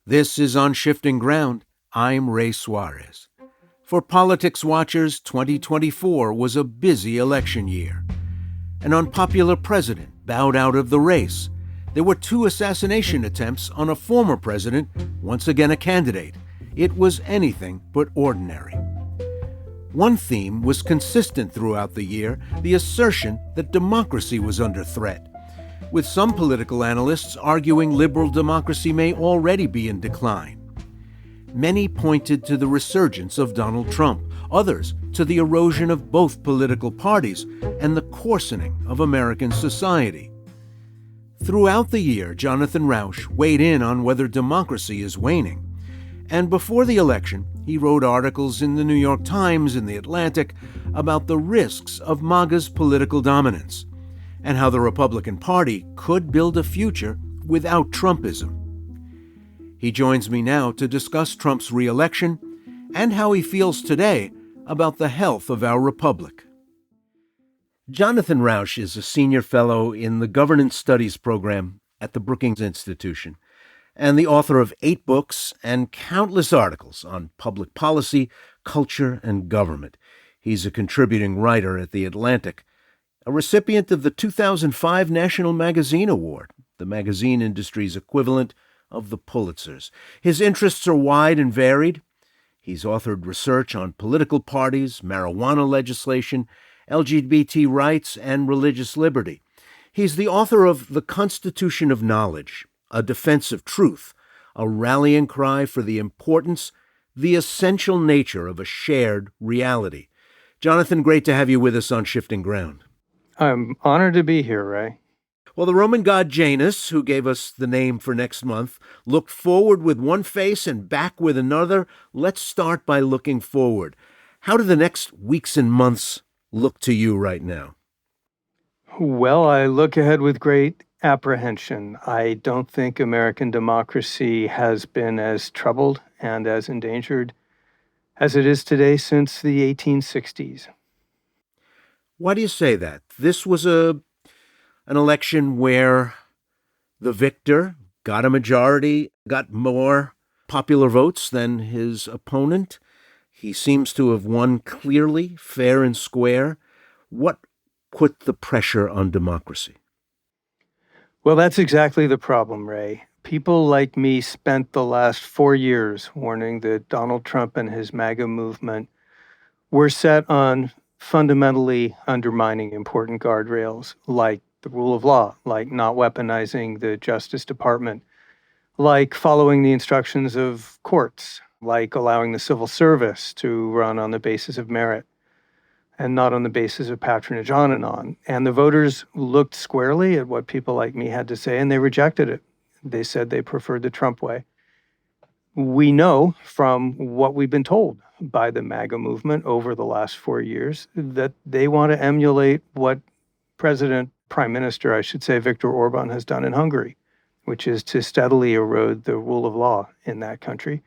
This is On Shifting Ground. I'm Ray Suarez. For politics watchers, 2024 was a busy election year. An unpopular president bowed out of the race. There were 2 assassination attempts on a former president, once again a candidate. It was anything but ordinary. One theme was consistent throughout the year, the assertion that democracy was under threat, with some political analysts arguing liberal democracy may already be in decline. Many pointed to the resurgence of Donald Trump, others to the erosion of both political parties and the coarsening of American society. Throughout the year, Jonathan Rauch weighed in on whether democracy is waning. And before the election, he wrote articles in the New York Times and the Atlantic about the risks of MAGA's political dominance and how the Republican Party could build a future without Trumpism. He joins me now to discuss Trump's reelection and how he feels today about the health of our republic. Jonathan Rauch is a senior fellow in the Governance Studies program at the Brookings Institution and the author of 8 books and countless articles on public policy, culture, and government. He's a contributing writer at The Atlantic, a recipient of the 2005 National Magazine Award, the magazine industry's equivalent of the Pulitzers. His interests are wide and varied. He's authored research on political parties, marijuana legislation, LGBT rights, and religious liberty. He's the author of The Constitution of Knowledge, A Defense of Truth, a rallying cry for the importance, the essential nature of a shared reality. Jonathan, great to have you with us on Shifting Ground. I'm honored to be here, Ray. Well, the Roman god Janus, who gave us the name for next month, looked forward with one face and back with another. Let's start by looking forward. How do the next weeks and months look to you right now? Well, I look ahead with great apprehension. I don't think American democracy has been as troubled and as endangered as it is today since the 1860s. Why do you say that? This was an election where the victor got a majority, got more popular votes than his opponent. He seems to have won clearly, fair and square. What put the pressure on democracy? Well, that's exactly the problem, Ray. People like me spent the last 4 years warning that Donald Trump and his MAGA movement were set on fundamentally undermining important guardrails like the rule of law, like not weaponizing the Justice Department, like following the instructions of courts, like allowing the civil service to run on the basis of merit and not on the basis of patronage, on and on. And the voters looked squarely at what people like me had to say, and they rejected it. They said they preferred the Trump way. We know from what we've been told by the MAGA movement over the last 4 years that they want to emulate what Prime Minister, I should say, Viktor Orban has done in Hungary, which is to steadily erode the rule of law in that country.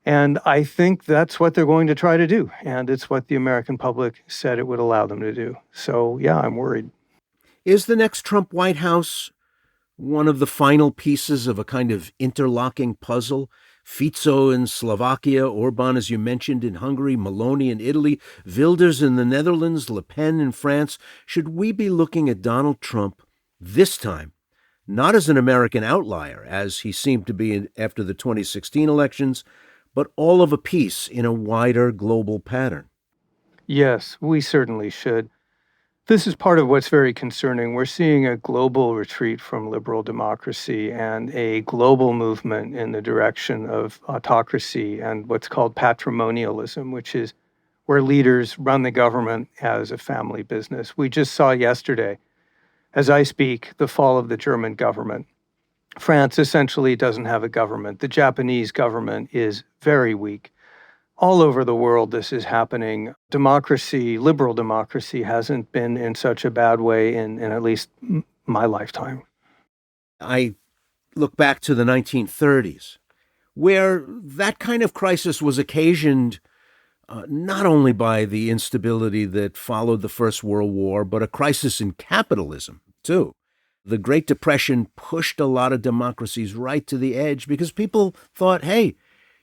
And I think that's what they're going to try to do. And it's what the American public said it would allow them to do. So, yeah, I'm worried. Is the next Trump White House one of the final pieces of a kind of interlocking puzzle? Fico in Slovakia, Orban, as you mentioned, in Hungary, Meloni in Italy, Wilders in the Netherlands, Le Pen in France. Should we be looking at Donald Trump this time, not as an American outlier, as he seemed to be after the 2016 elections, but all of a piece in a wider global pattern? Yes, we certainly should. This is part of what's very concerning. We're seeing a global retreat from liberal democracy and a global movement in the direction of autocracy and what's called patrimonialism, which is where leaders run the government as a family business. We just saw yesterday, as I speak, the fall of the German government. France essentially doesn't have a government. The Japanese government is very weak. All over the world, this is happening. Democracy, liberal democracy, hasn't been in such a bad way in at least my lifetime. I look back to the 1930s, where that kind of crisis was occasioned not only by the instability that followed the First World War, but a crisis in capitalism, too. The Great Depression pushed a lot of democracies right to the edge because people thought, hey,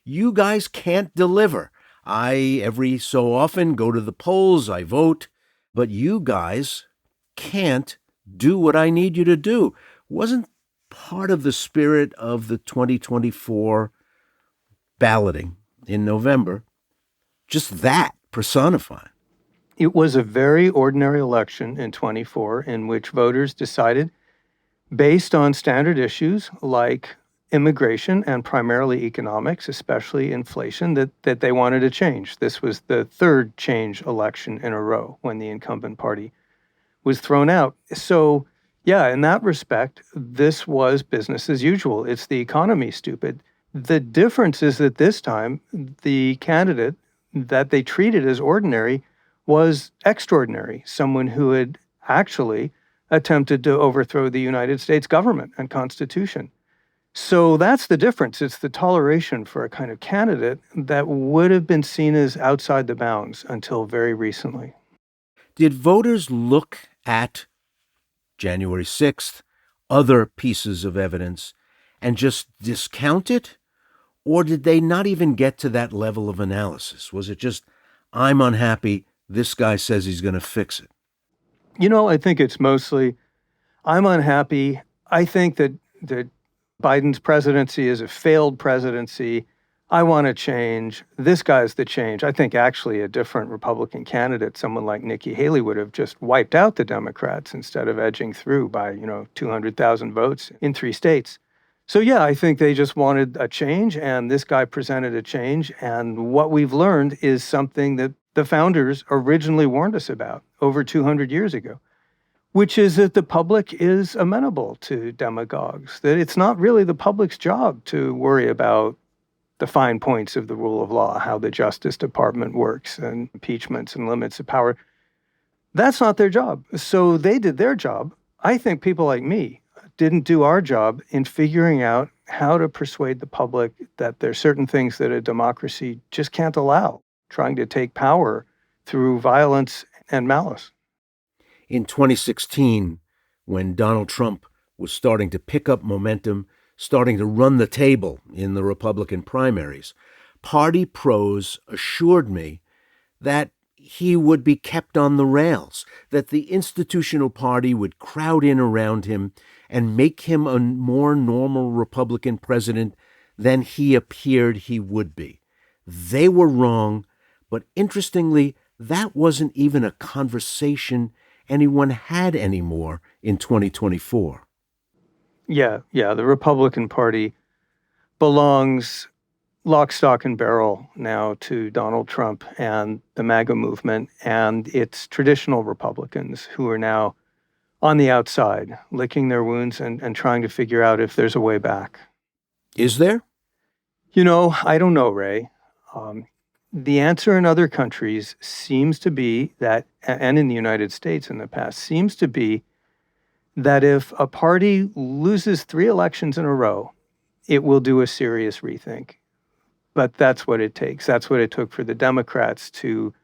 you guys can't deliver. I, every so often, go to the polls, I vote, but you guys can't do what I need you to do. Wasn't part of the spirit of the 2024 balloting in November just that personified? It was a very ordinary election in 24 in which voters decided, based on standard issues like immigration and primarily economics, especially inflation, that they wanted a change. This was the third change election in a row when the incumbent party was thrown out. So, yeah, in that respect, this was business as usual. It's the economy, stupid. The difference is that this time, the candidate that they treated as ordinary was extraordinary, someone who had actually attempted to overthrow the United States government and Constitution. So that's the difference. It's the toleration for a kind of candidate that would have been seen as outside the bounds until very recently. Did voters look at January 6th, other pieces of evidence, and just discount it? Or did they not even get to that level of analysis? Was it just, I'm unhappy, this guy says he's going to fix it? I think it's mostly, I'm unhappy. I think that Biden's presidency is a failed presidency. I want to change. This guy's the change. I think actually a different Republican candidate, someone like Nikki Haley, would have just wiped out the Democrats instead of edging through by, 200,000 votes in 3 states. So yeah, I think they just wanted a change, and this guy presented a change. And what we've learned is something that the founders originally warned us about over 200 years ago, which is that the public is amenable to demagogues, that it's not really the public's job to worry about the fine points of the rule of law, how the Justice Department works and impeachments and limits of power. That's not their job. So they did their job. I think people like me didn't do our job in figuring out how to persuade the public that there's certain things that a democracy just can't allow, trying to take power through violence and malice. In 2016, when Donald Trump was starting to pick up momentum, starting to run the table in the Republican primaries, party pros assured me that he would be kept on the rails, that the institutional party would crowd in around him and make him a more normal Republican president than he appeared he would be. They were wrong, but interestingly, that wasn't even a conversation anyone had anymore in 2024. Yeah, the Republican Party belongs lock, stock, and barrel now to Donald Trump and the MAGA movement and its traditional Republicans who are now on the outside, licking their wounds and trying to figure out if there's a way back. Is there? I don't know, Ray. The answer in other countries seems to be that, and in the United States in the past, seems to be that if a party loses 3 elections in a row, it will do a serious rethink. But that's what it takes. That's what it took for the Democrats to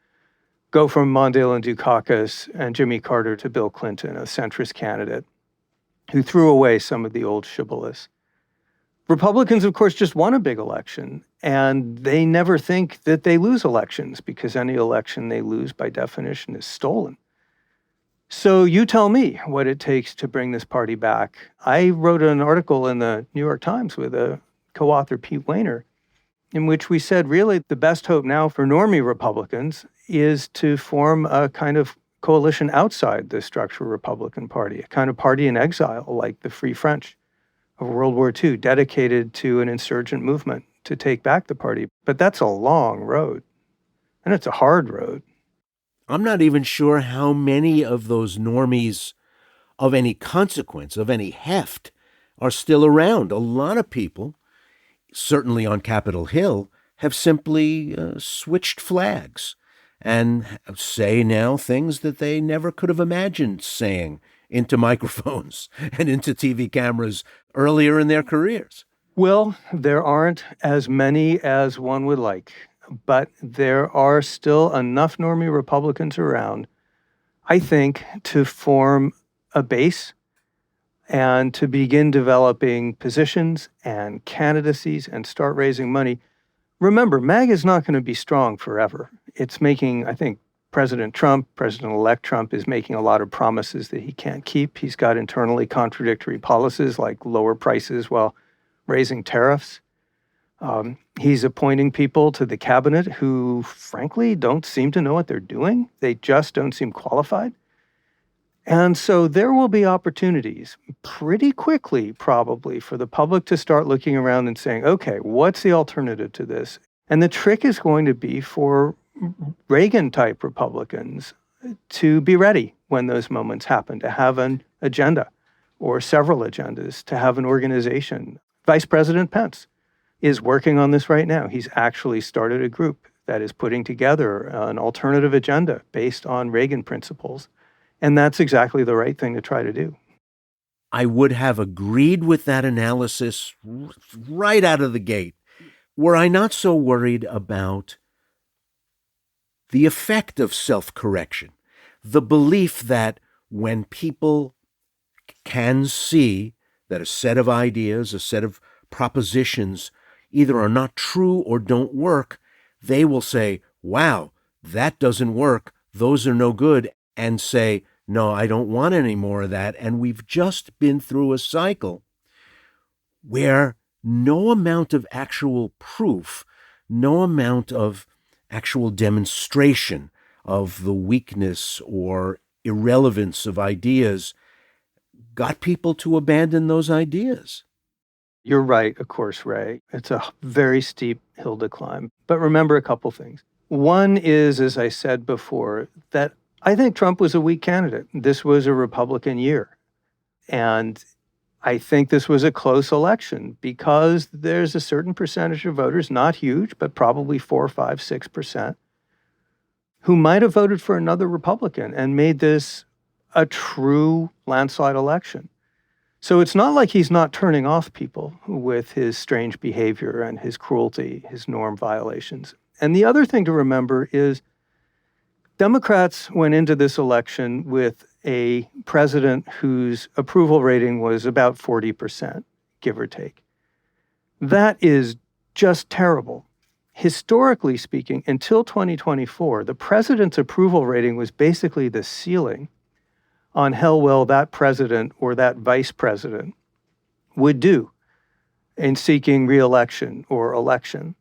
go from Mondale and Dukakis and Jimmy Carter to Bill Clinton, a centrist candidate who threw away some of the old shibboleths. Republicans, of course, just won a big election, and they never think that they lose elections because any election they lose, by definition, is stolen. So you tell me what it takes to bring this party back. I wrote an article in the New York Times with a co-author, Pete Wehner, in which we said, really, the best hope now for normie Republicans is to form a kind of coalition outside the structural Republican Party, a kind of party in exile like the Free French of World War II, dedicated to an insurgent movement to take back the party. But that's a long road, and it's a hard road. I'm not even sure how many of those normies of any consequence, of any heft, are still around. A lot of people, certainly on Capitol Hill, have simply switched flags and say now things that they never could have imagined saying into microphones and into TV cameras earlier in their careers. Well, there aren't as many as one would like, but there are still enough normie Republicans around, I think, to form a base and to begin developing positions and candidacies and start raising money. Remember, MAGA is not going to be strong forever. It's making, I think, President-elect Trump is making a lot of promises that he can't keep. He's got internally contradictory policies like lower prices while raising tariffs. He's appointing people to the cabinet who, frankly, don't seem to know what they're doing. They just don't seem qualified. And so there will be opportunities pretty quickly, probably, for the public to start looking around and saying, okay, what's the alternative to this? And the trick is going to be for Reagan-type Republicans to be ready when those moments happen, to have an agenda or several agendas, to have an organization. Vice President Pence is working on this right now. He's actually started a group that is putting together an alternative agenda based on Reagan principles. And that's exactly the right thing to try to do. I would have agreed with that analysis right out of the gate. Were I not so worried about the effect of self-correction, the belief that when people can see that a set of ideas, a set of propositions either are not true or don't work, they will say, wow, that doesn't work, those are no good, and say, no, I don't want any more of that. And we've just been through a cycle where no amount of actual proof, no amount of actual demonstration of the weakness or irrelevance of ideas got people to abandon those ideas. You're right, of course, Ray. It's a very steep hill to climb. But remember a couple things. One is, as I said before, that I think Trump was a weak candidate. This was a Republican year. And I think this was a close election because there's a certain percentage of voters, not huge, but probably 4, 5, 6%, who might have voted for another Republican and made this a true landslide election. So it's not like he's not turning off people with his strange behavior and his cruelty, his norm violations. And the other thing to remember is Democrats went into this election with a president whose approval rating was about 40%, give or take. That is just terrible. Historically speaking, until 2024, the president's approval rating was basically the ceiling on how well that president or that vice president would do in seeking reelection or election.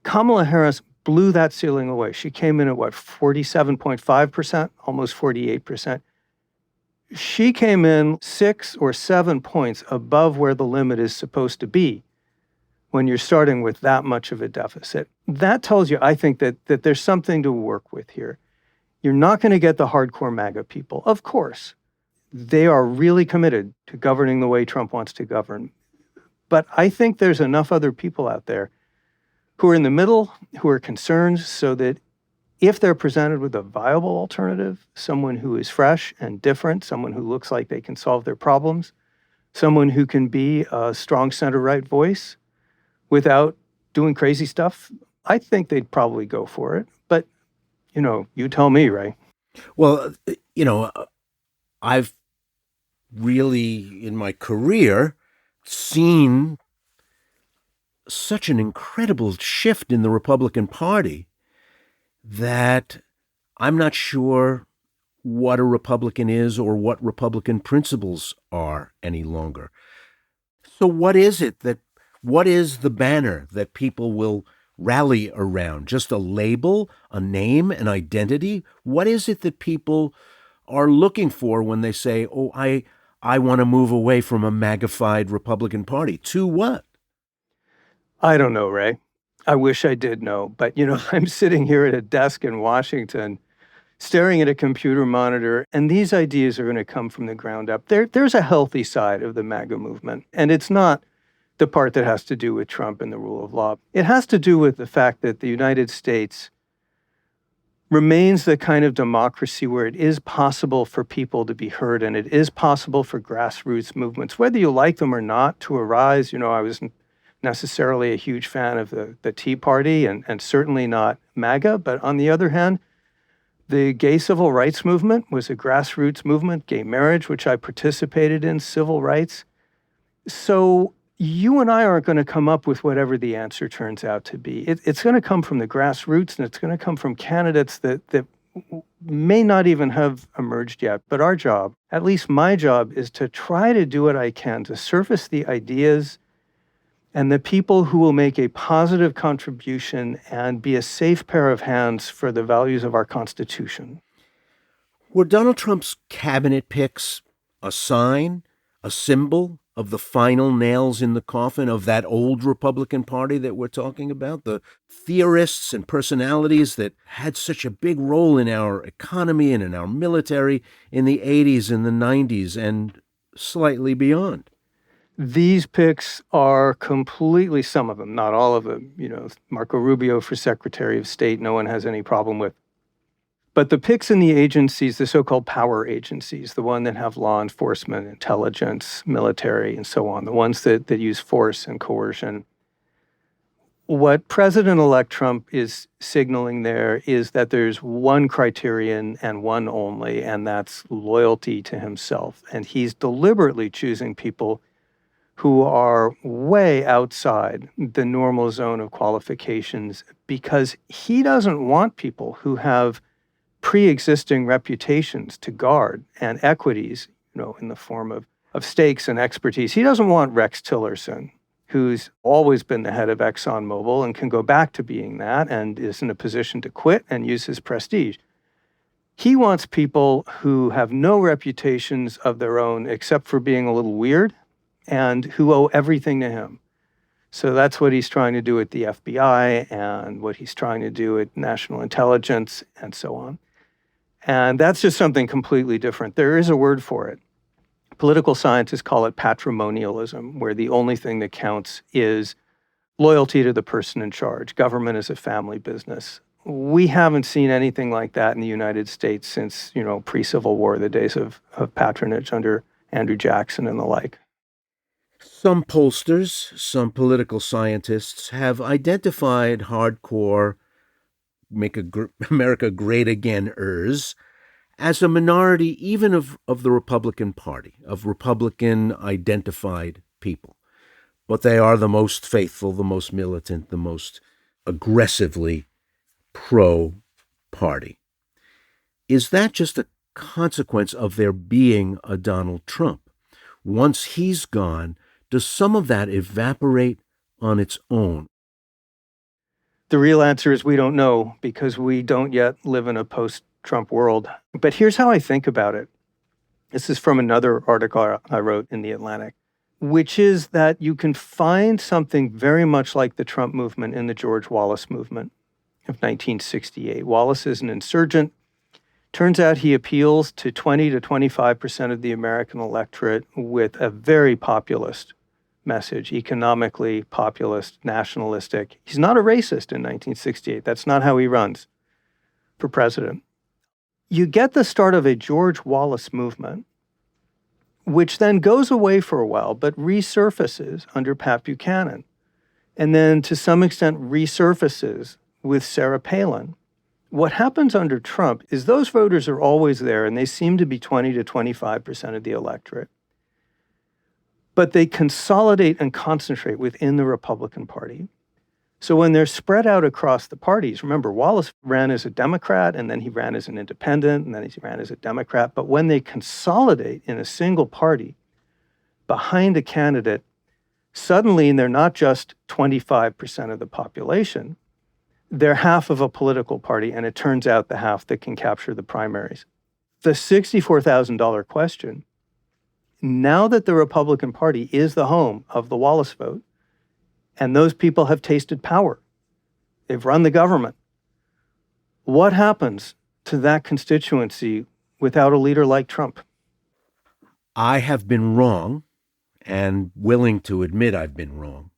Kamala Harris blew that ceiling away. She came in at 47.5%, almost 48%. She came in 6 or 7 points above where the limit is supposed to be when you're starting with that much of a deficit. That tells you, I think, that there's something to work with here. You're not going to get the hardcore MAGA people. Of course, they are really committed to governing the way Trump wants to govern. But I think there's enough other people out there who are in the middle, who are concerned, so that if they're presented with a viable alternative, someone who is fresh and different, someone who looks like they can solve their problems, someone who can be a strong center-right voice without doing crazy stuff, I think they'd probably go for it. But, you tell me, Ray. Well, I've really, in my career, seen such an incredible shift in the Republican Party that I'm not sure what a Republican is or what Republican principles are any longer. So what is the banner that people will rally around? Just a label, a name, an identity? What is it that people are looking for when they say, oh, I want to move away from a MAGA-fied Republican Party? To what? I don't know, Ray. I wish I did know. But, I'm sitting here at a desk in Washington staring at a computer monitor, and these ideas are going to come from the ground up. There's a healthy side of the MAGA movement, and it's not the part that has to do with Trump and the rule of law. It has to do with the fact that the United States remains the kind of democracy where it is possible for people to be heard, and it is possible for grassroots movements, whether you like them or not, to arise. I wasn't necessarily a huge fan of the Tea Party and certainly not MAGA, but on the other hand, The gay civil rights movement was a grassroots movement, gay marriage, which I participated in, civil rights. So you and I aren't going to come up with whatever the answer turns out to be. It's going to come from the grassroots, and it's going to come from candidates that may not even have emerged yet. But our job, at least my job, is to try to do what I can to surface the ideas and the people who will make a positive contribution and be a safe pair of hands for the values of our Constitution. Were Donald Trump's cabinet picks a sign, a symbol of the final nails in the coffin of that old Republican Party that we're talking about? The theorists and personalities that had such a big role in our economy and in our military in the 80s and the 90s and slightly beyond. These picks are completely, some of them, not all of them. Marco Rubio for Secretary of State, no one has any problem with. But the picks in the agencies, the so-called power agencies, the one that have law enforcement, intelligence, military, and so on, the ones that use force and coercion, what President-elect Trump is signaling there is that there's one criterion and one only, and that's loyalty to himself. And he's deliberately choosing people who are way outside the normal zone of qualifications because he doesn't want people who have pre-existing reputations to guard and equities, in the form of stakes and expertise. He doesn't want Rex Tillerson, who's always been the head of ExxonMobil and can go back to being that and is in a position to quit and use his prestige. He wants people who have no reputations of their own except for being a little weird and who owe everything to him. So that's what he's trying to do at the FBI and what he's trying to do at national intelligence and so on. And that's just something completely different. There is a word for it. Political scientists call it patrimonialism, where the only thing that counts is loyalty to the person in charge. Government is a family business. We haven't seen anything like that in the United States since, pre-Civil War, the days of patronage under Andrew Jackson and the like. Some pollsters, some political scientists have identified hardcore America Great Again-ers as a minority even of the Republican Party, of Republican-identified people. But they are the most faithful, the most militant, the most aggressively pro-party. Is that just a consequence of there being a Donald Trump? Once he's gone, does some of that evaporate on its own? The real answer is we don't know because we don't yet live in a post-Trump world. But here's how I think about it. This is from another article I wrote in The Atlantic, which is that you can find something very much like the Trump movement in the George Wallace movement of 1968. Wallace is an insurgent. Turns out he appeals to 20 to 25% of the American electorate with a very populist message, economically populist, nationalistic. He's not a racist in 1968. That's not how he runs for president. You get the start of a George Wallace movement, which then goes away for a while, but resurfaces under Pat Buchanan, and then to some extent resurfaces with Sarah Palin. What happens under Trump is those voters are always there, and they seem to be 20 to 25% of the electorate. But they consolidate and concentrate within the Republican Party. So when they're spread out across the parties, remember, Wallace ran as a Democrat, and then he ran as an independent, and then he ran as a Democrat. But when they consolidate in a single party behind a candidate, suddenly they're not just 25% of the population, they're half of a political party, and it turns out the half that can capture the primaries. The $64,000 question, now that the Republican Party is the home of the Wallace vote, and those people have tasted power, they've run the government, what happens to that constituency without a leader like Trump? I have been wrong, and willing to admit I've been wrong,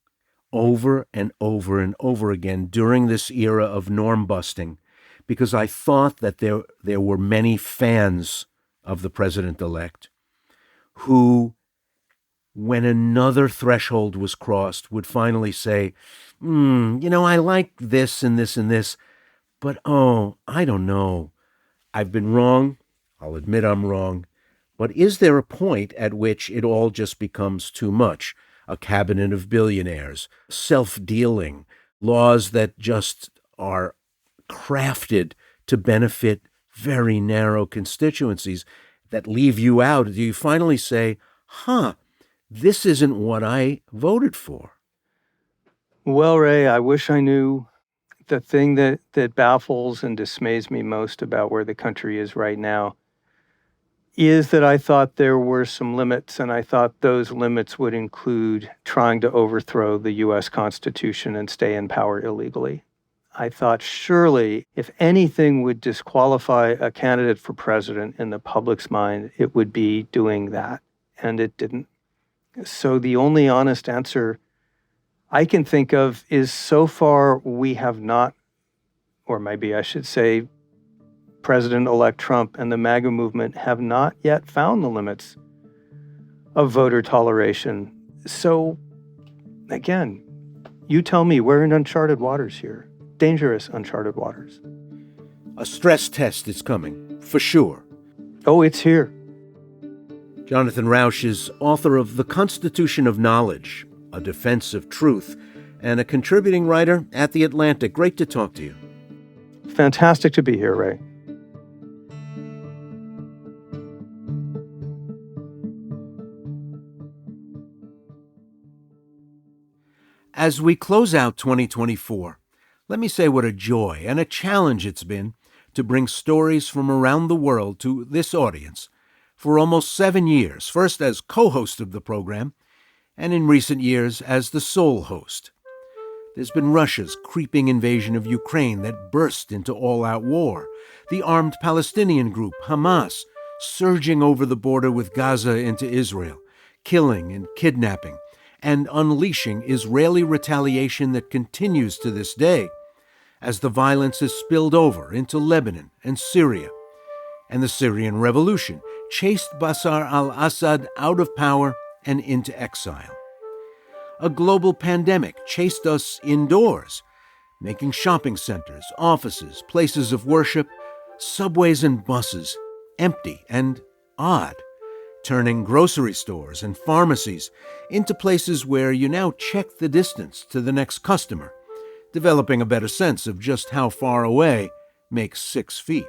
over and over and over again during this era of norm busting, because I thought that there were many fans of the president-elect who, when another threshold was crossed, would finally say, I like this and this and this, but I don't know. I've been wrong. I'll admit I'm wrong. But is there a point at which it all just becomes too much? A cabinet of billionaires, self-dealing, laws that just are crafted to benefit very narrow constituencies that leave you out. Do you finally say, this isn't what I voted for? Well, Ray, I wish I knew. The thing that baffles and dismays me most about where the country is right now is that I thought there were some limits, and I thought those limits would include trying to overthrow the U.S. Constitution and stay in power illegally. I thought surely if anything would disqualify a candidate for president in the public's mind, it would be doing that, and it didn't. So the only honest answer I can think of is so far we have not, or maybe I should say, President-elect Trump and the MAGA movement have not yet found the limits of voter toleration. So, again, you tell me, we're in uncharted waters here, dangerous uncharted waters. A stress test is coming, for sure. Oh, it's here. Jonathan Rauch is author of The Constitution of Knowledge, A Defense of Truth, and a contributing writer at The Atlantic. Great to talk to you. Fantastic to be here, Ray. As we close out 2024, let me say what a joy and a challenge it's been to bring stories from around the world to this audience for almost 7 years, first as co-host of the program, and in recent years as the sole host. There's been Russia's creeping invasion of Ukraine that burst into all-out war, the armed Palestinian group Hamas surging over the border with Gaza into Israel, killing and kidnapping, and unleashing Israeli retaliation that continues to this day as the violence has spilled over into Lebanon and Syria, and the Syrian revolution chased Bashar al-Assad out of power and into exile. A global pandemic chased us indoors, making shopping centers, offices, places of worship, subways and buses empty and odd, turning grocery stores and pharmacies into places where you now check the distance to the next customer, developing a better sense of just how far away makes 6 feet.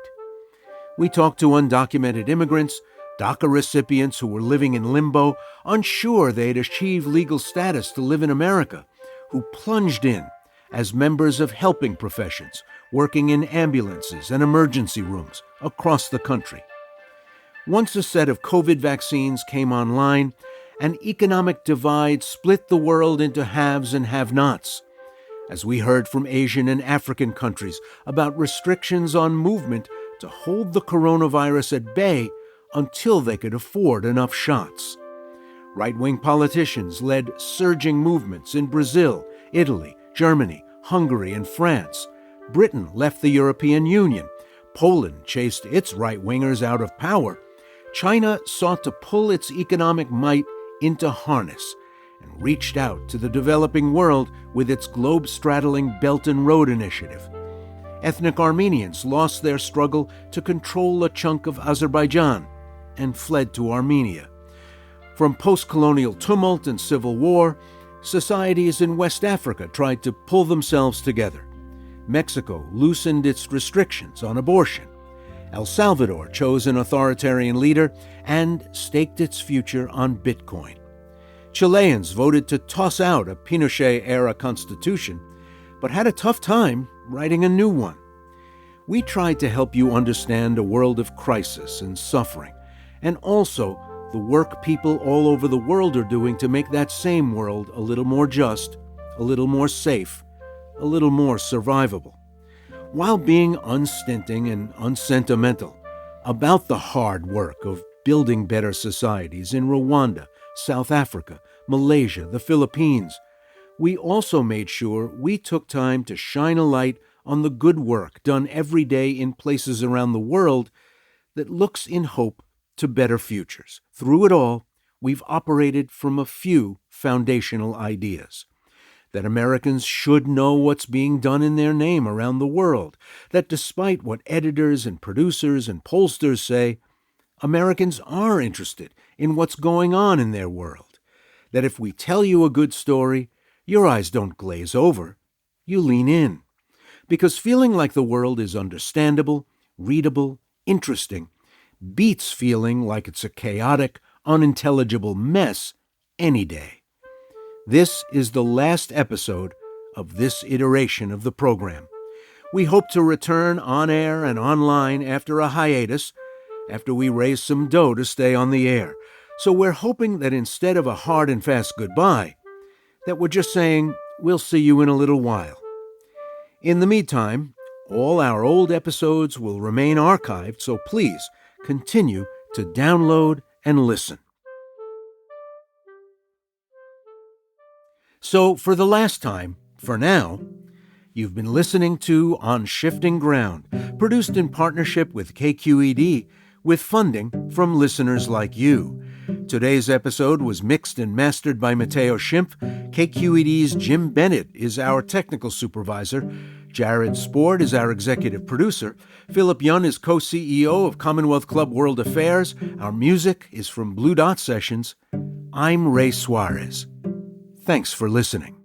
We talked to undocumented immigrants, DACA recipients who were living in limbo, unsure they'd achieve legal status to live in America, who plunged in as members of helping professions, working in ambulances and emergency rooms across the country. Once a set of COVID vaccines came online, an economic divide split the world into haves and have-nots, as we heard from Asian and African countries about restrictions on movement to hold the coronavirus at bay until they could afford enough shots. Right-wing politicians led surging movements in Brazil, Italy, Germany, Hungary, and France. Britain left the European Union. Poland chased its right-wingers out of power. China sought to pull its economic might into harness and reached out to the developing world with its globe-straddling Belt and Road Initiative. Ethnic Armenians lost their struggle to control a chunk of Azerbaijan and fled to Armenia. From post-colonial tumult and civil war, societies in West Africa tried to pull themselves together. Mexico loosened its restrictions on abortion. El Salvador chose an authoritarian leader and staked its future on Bitcoin. Chileans voted to toss out a Pinochet-era constitution, but had a tough time writing a new one. We tried to help you understand a world of crisis and suffering, and also the work people all over the world are doing to make that same world a little more just, a little more safe, a little more survivable, while being unstinting and unsentimental about the hard work of building better societies in Rwanda, South Africa, Malaysia, the Philippines. We also made sure we took time to shine a light on the good work done every day in places around the world that looks in hope to better futures. Through it all, we've operated from a few foundational ideas. that Americans should know what's being done in their name around the world, that despite what editors and producers and pollsters say, Americans are interested in what's going on in their world, that if we tell you a good story, your eyes don't glaze over, you lean in. Because feeling like the world is understandable, readable, interesting, beats feeling like it's a chaotic, unintelligible mess any day. This is the last episode of this iteration of the program. We hope to return on air and online after a hiatus, after we raise some dough to stay on the air. So we're hoping that instead of a hard and fast goodbye, that we're just saying, we'll see you in a little while. In the meantime, all our old episodes will remain archived, so please continue to download and listen. So for the last time, for now, you've been listening to On Shifting Ground, produced in partnership with KQED, with funding from listeners like you. Today's episode was mixed and mastered by Matteo Schimpf. KQED's Jim Bennett is our technical supervisor. Jared Sport is our executive producer. Philip Yun is co-CEO of Commonwealth Club World Affairs. Our music is from Blue Dot Sessions. I'm Ray Suarez. Thanks for listening.